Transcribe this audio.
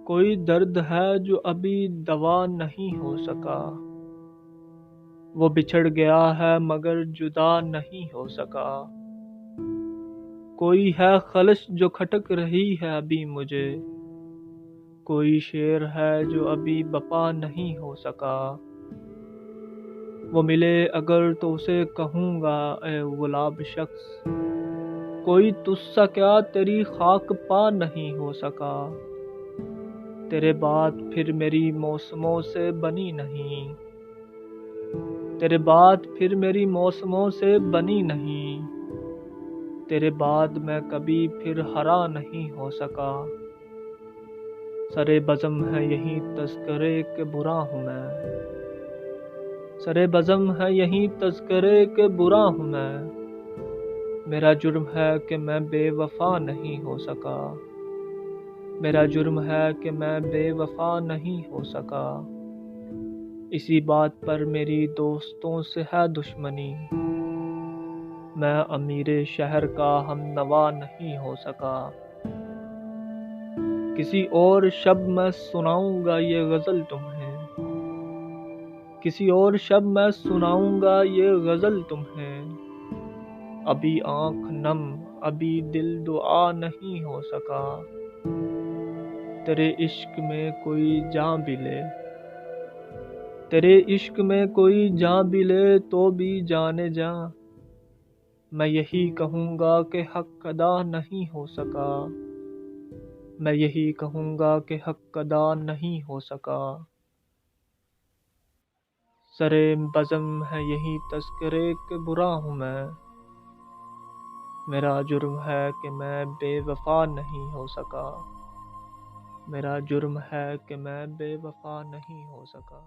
کوئی درد ہے جو ابھی دوا نہیں ہو سکا، وہ بچھڑ گیا ہے مگر جدا نہیں ہو سکا۔ کوئی ہے خلش جو کھٹک رہی ہے ابھی مجھے، کوئی شعر ہے جو ابھی بپا نہیں ہو سکا۔ وہ ملے اگر تو اسے کہوں گا اے گلاب شخص، کوئی تجھ سا کیا تیری خاک پا نہیں ہو سکا۔ تیرے بات پھر میری موسموں سے بنی نہیں، تیرے بات پھر میری موسموں سے بنی نہیں، تیرے بعد میں کبھی پھر ہرا نہیں ہو سکا۔ سرے بزم ہے یہی تذکرے کہ برا ہوں میں، سرے بزم ہے یہی تذکرے کہ برا ہوں میں، میرا جرم ہے کہ میں بے وفا نہیں ہو سکا، میرا جرم ہے کہ میں بے وفا نہیں ہو سکا۔ اسی بات پر میری دوستوں سے ہے دشمنی، میں امیر شہر کا ہم نوا نہیں ہو سکا۔ کسی اور شب میں سناؤں گا یہ غزل تمہیں، کسی اور شب میں سناؤں گا یہ غزل تمہیں، ابھی آنکھ نم ابھی دل دعا نہیں ہو سکا۔ تیرے عشق میں کوئی جاں بھی لے، تیرے عشق میں کوئی جاں بھی لے تو بھی جانے جاں، میں یہی کہوں گا کہ حق ادا نہیں ہو سکا، میں یہی کہوں گا کہ حق ادا نہیں ہو سکا۔ سرے بزم ہے یہی تذکرے کہ برا ہوں میں، میرا جرم ہے کہ میں بے وفا نہیں ہو سکا، میرا جرم ہے کہ میں بے وفا نہیں ہو سکا۔